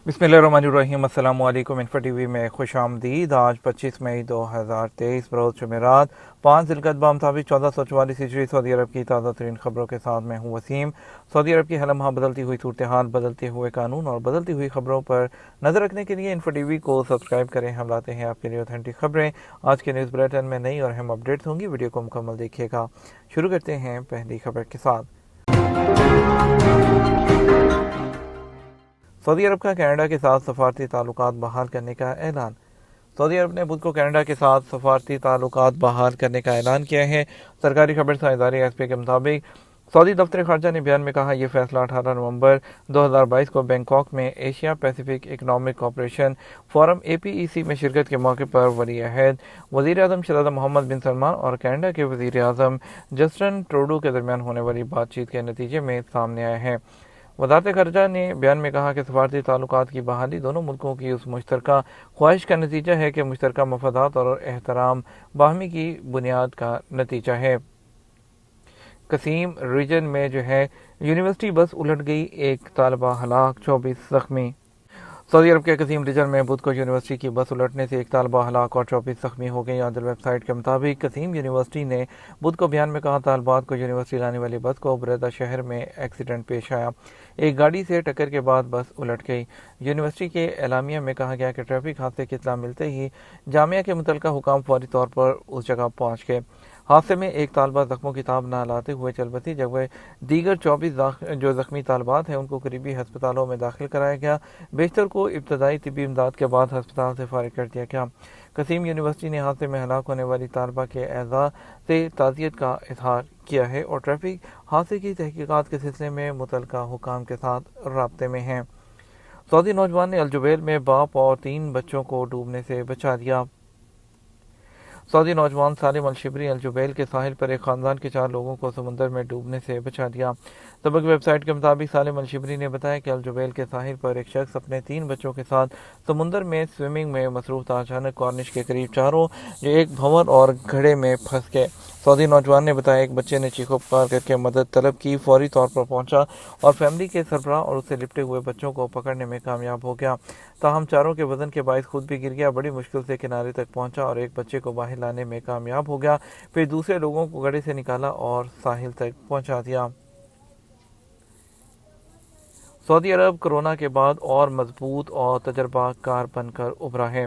बिस्मिल्लाहिर्रहमानिर्रहीम। अस्सलामु अलैकुम। इन्फो टीवी में खुश आमदीद। आज 25 मई 2023 बरोज़ जुमेरात 5 ज़िलक़अदा मुताबिक 1444 हिजरी सऊदी अरब की ताज़ा तरीन खबरों के साथ मैं हूँ वसीम। सऊदी अरब की हलमहा बदलती हुई सूरत हाल, बदलते हुए कानून और बदलती हुई खबरों पर नज़र रखने के लिए इन्फो टीवी को सब्सक्राइब करें। हम लाते हैं आपके लिए ऑथेंटिक खबरें। आज के न्यूज़ बुलेटिन में नई और अहम अपडेट्स होंगी। वीडियो को मुकम्मल देखिएगा। शुरू करते हैं पहली खबर के साथ। सऊदी अरब का कनाडा के साथ सफारती ताल्लुकात बहाल करने का ऐलान। सऊदी अरब ने बुध को कनाडा के साथ सफारती ताल्लुकात बहाल करने का ऐलान किया है। सरकारी खबर इदारे एसपी के मुताबिक सऊदी दफ्तर खारजा ने बयान में कहा, यह फैसला 18 नवंबर 2022 को बैंकॉक में Asia Pacific economic cooperation forum APEC में शिरकत के मौके पर वली अहद वज़ीर आज़म शहज़ादा मोहम्मद बिन सलमान और कनाडा के वज़ीर आज़म जस्टिन ट्रूडो के दरमियान होने वाली बातचीत के नतीजे में सामने आए हैं। वज़ारत ख़ारजा ने बयान में कहा कि सफारती ताल्लुकात की बहाली दोनों मुल्कों की उस मुश्तरका ख्वाहिश का नतीजा है कि मुश्तरका मफादात और एहतराम बाहमी की बुनियाद का नतीजा है। कसीम रीजन में यूनिवर्सिटी बस उलट गई, एक तालबा हलाक, 24 जख्मी। सऊदी अरब के कसीम रीजन में बुध को यूनिवर्सिटी की बस उलटने से एक तालबा हलाक और 24 जख्मी हो गई। आदल वेबसाइट के मुताबिक कसीम यूनिवर्सिटी ने बुध को बयान में कहा, तालबात को यूनिवर्सिटी लाने वाली बस को बुरेदा शहर में एक्सीडेंट पेश आया। एक गाड़ी से टक्कर के बाद बस उलट गई। यूनिवर्सिटी के एलामिया में कहा गया कि ट्रैफिक हादसे की इत्तला मिलते ही जामिया के मुतलका हुकाम फौरी तौर पर उस जगह पहुँच गए। हादसे में एक तालबा जख्मों की ताब न लाते हुए चल बसी, जबकि दीगर 24 जो जख्मी तालबात हैं उनको करीबी हस्पतालों में दाखिल कराया गया। बेशतर को इब्तदाई तिब्बी इमदाद के बाद हस्पताल से फारिग कर दिया गया। कसीम यूनिवर्सिटी ने हादसे में हलाक होने वाली तालबा के एज़ा से ताज़ियत का इजहार किया है और ट्रैफिक हादसे की तहकीकात के सिलसिले में मुतलका हुकाम के साथ राब्ते में हैं। सऊदी नौजवान ने अलजुबैल में बाप और 3 बच्चों को डूबने से बचा दिया। सऊदी नौजवान सालिम अल-शिबरी अलजुबैल के साहिल पर एक खानदान के 4 लोगों को समुंदर में डूबने से बचा दिया। सबक वेबसाइट के मुताबिक सालिम अल-शिबरी ने बताया कि अलजुबैल के साहिल पर एक शख्स अपने 3 बच्चों के साथ समुंदर में स्विमिंग में मसरूफ था। अचानक कॉर्निश के करीब चारों जो एक भंवर और घड़े में फंस गए। सऊदी नौजवान ने बताया, एक बच्चे ने चीखो पुकार करके मदद तलब की, फौरी तौर पर पहुंचा और फैमिली के सरबराह और उससे लिपटे हुए बच्चों को पकड़ने में कामयाब हो गया। ताहम चारों के वजन के बायस खुद भी गिर गया। बड़ी मुश्किल से किनारे तक पहुंचा और एक बच्चे को बाहर लाने में कामयाब हो गया। फिर दूसरे लोगों को गड्ढे से निकाला और साहिल तक पहुंचा दिया। सऊदी अरब कोरोना के बाद और मजबूत और तजर्बाकार बनकर उभरा है।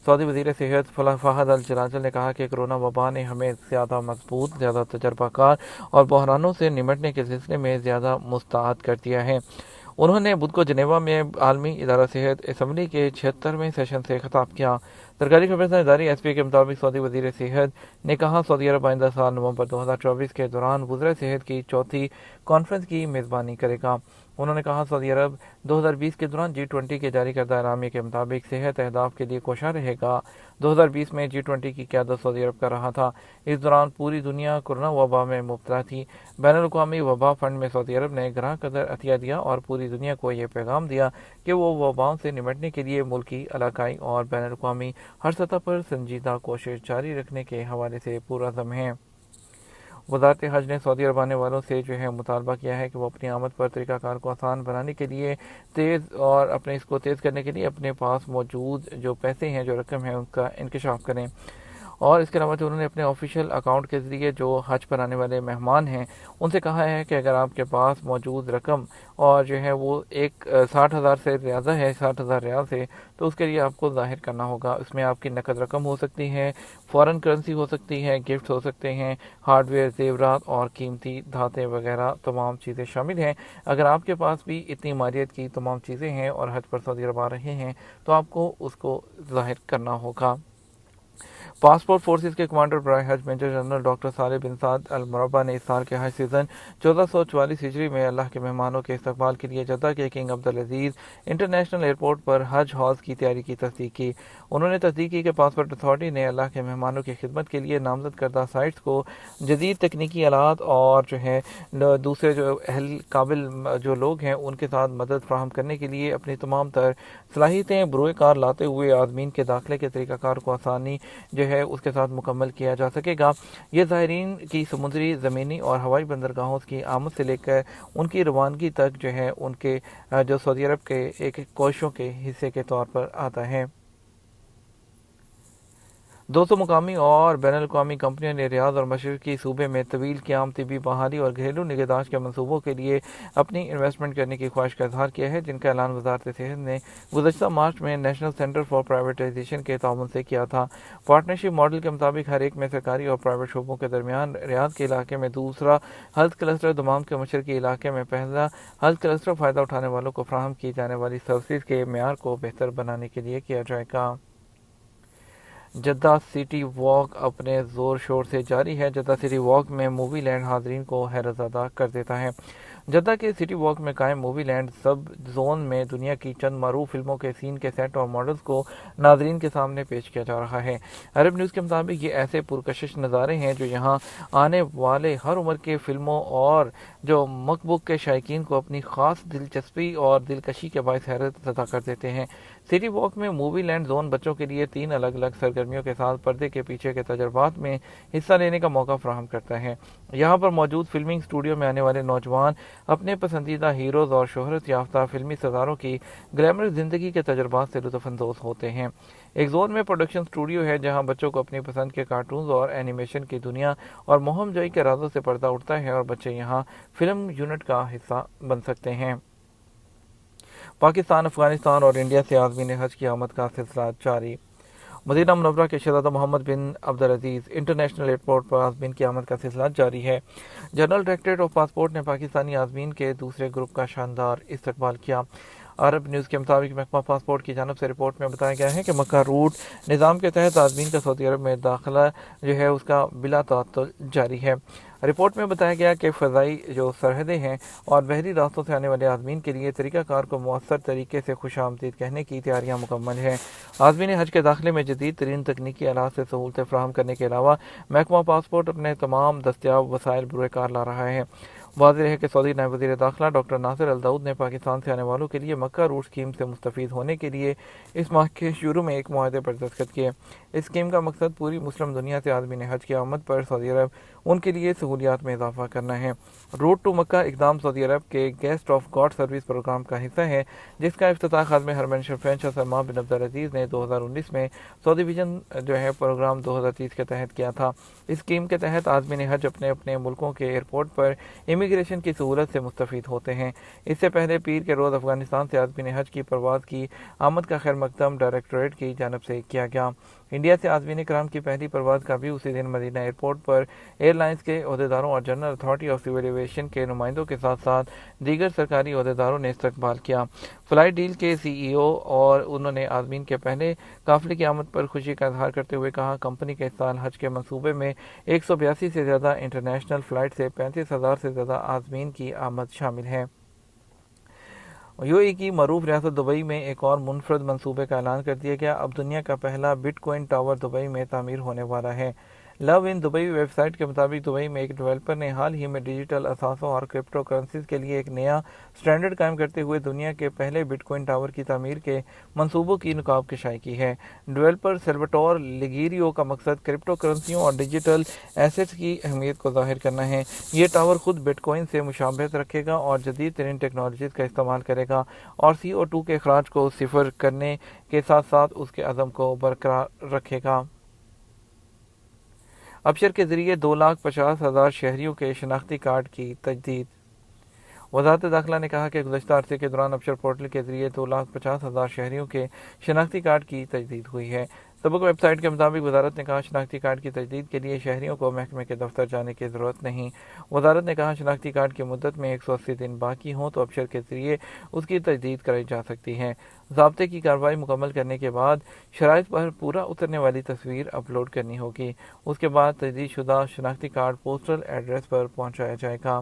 सऊदी वज़ीर सेहत फ़हद अल जलाजल ने कहा कि कोरोना वबा ने हमें ज़्यादा मजबूत, ज़्यादा तजर्बाकार और बहरानों से निमटने के सिलसिले में ज़्यादा मुस्तैद कर दिया है। उन्होंने बुध को जनेवा में आलमी इदारा सेहत असम्बली के 76वें सेशन से खिताब किया। सरकारी खबर इदारे SP के मुताबिक सऊदी वज़ीर सेहत ने कहा, सऊदी अरब आइंदा साल नवंबर 2024 के दौरान वज़ीर सेहत की चौथी कॉन्फ्रेंस की मेज़बानी करेगा। उन्होंने कहा, सऊदी अरब 2020 के दौरान G20 के जारी करदा एलामिया के मुताबिक सेहत अहदाफ के लिए कोशा रहेगा। 2020 में G20 की क़यादत सऊदी अरब कर रहा था। इस दौरान पूरी दुनिया कोरोना वबा में मुब्तला थी। बैनुल-अक़वामी वबा फंड में सऊदी अरब ने ग्रां कदर अतिया दिया और पूरी दुनिया को यह पैगाम दिया कि वो वबाओं से निमटने के लिए मुल्की, इलाकाई और बैनुल-अक़वामी हर सतह पर संजीदा कोशिश जारी रखने के हवाले से पुरअज़म हैं। वज़ारत हज ने सऊदी अरब आने वालों से मुतालबा किया है कि वो अपनी आमद पर तरीक़ाकार को आसान बनाने के लिए इसको तेज़ करने के लिए अपने पास मौजूद जो पैसे हैं, जो रकम है, उनका इंकशाफ करें। और इसके अलावा उन्होंने अपने ऑफिशियल अकाउंट के ज़रिए जो हज पर आने वाले मेहमान हैं उनसे कहा है कि अगर आपके पास मौजूद रकम और वो 60,000 से ज़्यादा है, 60,000 रियाल से, तो उसके लिए आपको ज़ाहिर करना होगा। इसमें आपकी नकद रकम हो सकती है, फ़ॉरेन करेंसी हो सकती है, गिफ्ट हो सकते हैं, हार्डवेयर, ज़ेवरात और कीमती धातें वगैरह तमाम चीज़ें शामिल हैं। अगर आपके पास भी इतनी मालियत की तमाम चीज़ें हैं और हज पर सऊदी अरब आ रहे हैं तो आपको उसको ज़ाहिर करना होगा। पासपोर्ट फोर्सेस के कमांडर बराए हज मेजर जनरल डॉक्टर सालेह बिन साद अल मुरब्बा ने इस साल के हज सीज़न 1444 हिजरी में अल्लाह के मेहमानों के इस्तकबाल के लिए जद्दा के किंग अब्दुल अजीज़ इंटरनेशनल एयरपोर्ट पर हज हौज़ की तैयारी की तस्दीक की। उन्होंने तस्दीक की कि पासपोर्ट अथॉरिटी ने अल्लाह के मेहमानों की खिदमत के लिए नामजद करदा साइट्स को जदीद तकनीकी आलात और दूसरे अहल काबिल जो लोग हैं उनके साथ मदद फ्राहम करने के लिए अपनी तमाम तर सलाहियतें बरोए कार लाते हुए आदमीन के दाखिले के तरीक़ाकार को आसानी جو ہے اس کے ساتھ مکمل کیا جا سکے گا۔ یہ زائرین کی سمندری، زمینی اور ہوائی بندرگاہوں کی آمد سے لے کر ان کی روانگی تک جو ہے ان کے جو سعودی عرب کے ایک کوششوں کے حصے کے طور پر آتا ہے۔ 200 مقامی اور بین الاقوامی کمپنیوں نے ریاض اور مشرقی صوبے میں طویل قیام طبی بحالی اور گھریلو نگہداشت کے منصوبوں کے لیے اپنی انویسٹمنٹ کرنے کی خواہش کا اظہار کیا ہے، جن کا اعلان وزارت صحت نے گزشتہ مارچ میں نیشنل سینٹر فار پرائیویٹائزیشن کے تعاون سے کیا تھا۔ پارٹنرشپ ماڈل کے مطابق ہر ایک میں سرکاری اور پرائیویٹ شعبوں کے درمیان ریاض کے علاقے میں دوسرا ہیلتھ کلسٹر، دمام کے مشرقی علاقے میں پہلا ہیلتھ کلسٹر فائدہ اٹھانے والوں کو فراہم کی جانے والی سروسز کے معیار کو بہتر بنانے کے لیے کیا جائے گا۔ جدہ سٹی واک اپنے زور شور سے جاری ہے۔ جدہ سٹی واک میں مووی لینڈ حاضرین کو حیرت زدہ کر دیتا ہے۔ جدہ کے سٹی واک میں قائم مووی لینڈ سب زون میں دنیا کی چند معروف فلموں کے سین کے سیٹ اور ماڈلز کو ناظرین کے سامنے پیش کیا جا رہا ہے۔ عرب نیوز کے مطابق یہ ایسے پرکشش نظارے ہیں جو یہاں آنے والے ہر عمر کے فلموں اور جو مک بک کے شائقین کو اپنی خاص دلچسپی اور دلکشی کے باعث حیرت زدہ کر دیتے ہیں۔ سٹی واک میں مووی لینڈ زون بچوں کے لیے 3 الگ الگ سرگرمیوں کے ساتھ پردے کے پیچھے کے تجربات میں حصہ لینے کا موقع فراہم کرتا ہے۔ یہاں پر موجود فلمنگ اسٹوڈیو میں آنے والے نوجوان اپنے پسندیدہ ہیروز اور شہرت یافتہ فلمی ستاروں کی گلیمرس زندگی کے تجربات سے لطف اندوز ہوتے ہیں۔ ایک زون میں پروڈکشن اسٹوڈیو ہے جہاں بچوں کو اپنی پسند کے کارٹونز اور اینیمیشن کی دنیا اور مہم جوئی کے رازوں سے پردہ اٹھتا ہے اور بچے یہاں فلم یونٹ کا حصہ بن سکتے ہیں۔ پاکستان، افغانستان اور انڈیا سے عازمین حج کی آمد کا سلسلہ جاری۔ مدینہ منورہ کے شہزادہ محمد بن عبدالعزیز انٹرنیشنل ایئرپورٹ پر عازمین کی آمد کا سلسلہ جاری ہے۔ جنرل ڈائریکٹریٹ آف پاسپورٹ نے پاکستانی عازمین کے دوسرے گروپ کا شاندار استقبال کیا۔ عرب نیوز کے مطابق محکمہ پاسپورٹ کی جانب سے رپورٹ میں بتایا گیا ہے کہ مکہ روٹ نظام کے تحت عازمین کا سعودی عرب میں داخلہ جو ہے اس کا بلا تعطل جاری ہے۔ رپورٹ میں بتایا گیا کہ فضائی جو سرحدیں ہیں اور بحری راستوں سے آنے والے عازمین کے لیے طریقہ کار کو مؤثر طریقے سے خوش آمدید کہنے کی تیاریاں مکمل ہیں۔ عازمین حج کے داخلے میں جدید ترین تکنیکی آلات سے سہولتیں فراہم کرنے کے علاوہ محکمہ پاسپورٹ اپنے تمام دستیاب وسائل بروئے کار لا رہا ہے۔ واضح ہے کہ سعودی نائب وزیر داخلہ ڈاکٹر ناصر الدعود نے پاکستان سے آنے والوں کے لیے مکہ روٹ اسکیم سے مستفید ہونے کے لیے اس ماہ کے شروع میں ایک معاہدے پر دستخط کیے۔ اس اسکیم کا مقصد پوری مسلم دنیا سے عازمین حج کی آمد پر سعودی عرب ان کے لیے سہولیات میں اضافہ کرنا ہے۔ روٹ ٹو مکہ اقدام سعودی عرب کے guest of God service programme کا حصہ ہے، جس کا افتتاح خادم حرمین شریفین شاہ سلمان بن عبدالعزیز نے 2019 میں سعودی ویژن جو ہے پروگرام 2030 کے تحت کیا تھا۔ اس اسکیم کے تحت عازمین حج اپنے اپنے ملکوں کے ایئرپورٹ پر امیگریشن کی سہولت سے مستفید ہوتے ہیں۔ اس سے پہلے پیر کے روز افغانستان سے عازمین حج کی پرواز کی آمد کا خیر مقدم ڈائریکٹوریٹ کی جانب سے کیا گیا۔ انڈیا سے عازمین کرام کی پہلی پرواز کا بھی اسی دن مدینہ ایئرپورٹ پر ایئر لائنز کے عہدیداروں اور general authority of civil aviation کے نمائندوں کے ساتھ ساتھ دیگر سرکاری عہدیداروں نے استقبال کیا۔ فلائی ڈیل کے سی ای او اور انہوں نے عازمین کے پہلے قافلے کی آمد پر خوشی کا اظہار کرتے ہوئے کہا، کمپنی کے اس سال حج کے منصوبے میں 182 سے زیادہ انٹرنیشنل فلائٹ سے 35,000 سے زیادہ عازمین کی آمد شامل ہے۔ یو اے ای کی معروف ریاست دبئی میں ایک اور منفرد منصوبے کا اعلان کر دیا گیا۔ اب دنیا کا پہلا بٹ کوائن ٹاور دبئی میں تعمیر ہونے والا ہے۔ لو ان دبئی ویب سائٹ کے مطابق دبئی میں ایک ڈیولپر نے حال ہی میں ڈیجیٹل اثاثوں اور کرپٹو کرنسیز کے لیے ایک نیا سٹینڈرڈ قائم کرتے ہوئے دنیا کے پہلے بٹ کوائن ٹاور کی تعمیر کے منصوبوں کی نقاب کشائی کی ہے۔ ڈیولپر سیلواٹور لیگیریو کا مقصد کرپٹو کرنسیوں اور ڈیجیٹل ایسیٹس کی اہمیت کو ظاہر کرنا ہے۔ یہ ٹاور خود بٹ کوائن سے مشابہت رکھے گا اور جدید ترین ٹیکنالوجیز کا استعمال کرے گا اور CO2 کے اخراج کو صفر کرنے کے ساتھ ساتھ اس کے عزم کو برقرار رکھے گا۔ ابشر کے ذریعے 2,50,000 شہریوں کے شناختی کارڈ کی تجدید۔ وزارت داخلہ نے کہا کہ گزشتہ عرصے کے دوران ابشر پورٹل کے ذریعے 2,50,000 شہریوں کے شناختی کارڈ کی تجدید ہوئی ہے۔ سبق ویب سائٹ کے مطابق وزارت نے کہا شناختی کارڈ کی تجدید کے لیے شہریوں کو محکمے کے دفتر جانے کی ضرورت نہیں۔ وزارت نے کہا شناختی کارڈ کی مدت میں 180 دن باقی ہوں تو ابشر کے ذریعے اس کی تجدید کرائی جا سکتی ہے۔ ضابطے کی کارروائی مکمل کرنے کے بعد شرائط پر پورا اترنے والی تصویر اپلوڈ کرنی ہوگی۔ اس کے بعد تجدید شدہ شناختی کارڈ پوسٹل ایڈریس پر پہنچایا جائے گا۔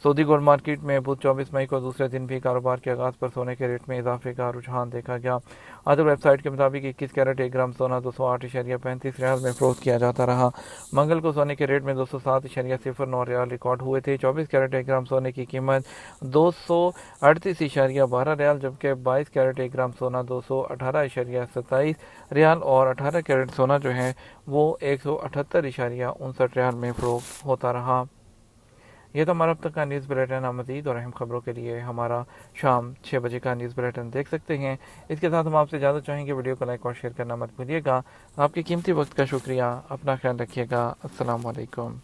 सऊदी गोल्ड मार्केट में बुध 24 मई को दूसरे दिन भी कारोबार के आगाज पर सोने के रेट में इजाफे का रुझान देखा गया। अदर वेबसाइट के मुताबिक 21 कैरेट 1 ग्राम सोना 208.35 रियाल में फरोख्त किया जाता रहा। मंगल को सोने के रेट में 207.09 रियाल रिकॉर्ड हुए थे। 24 कैरेट 1 ग्राम सोने की कीमत 238.12 रियाल, जबकि 22 कैरेट 1 ग्राम सोना 218.27 रियाल और 18 कैरेट सोना जो है वो 178.59 रियाल में फरोख्त होता रहा। ये तो हमारा अब तक का न्यूज़ बुलेटिन। मज़ीद और अहम खबरों के लिए हमारा शाम 6 बजे का न्यूज़ बुलेटिन देख सकते हैं। इसके साथ हम आपसे इजाज़त चाहेंगे। वीडियो को लाइक और शेयर करना मत भूलिएगा। आपके कीमती वक्त का शुक्रिया। अपना ख्याल रखिएगा। अस्सलाम वालेकुम।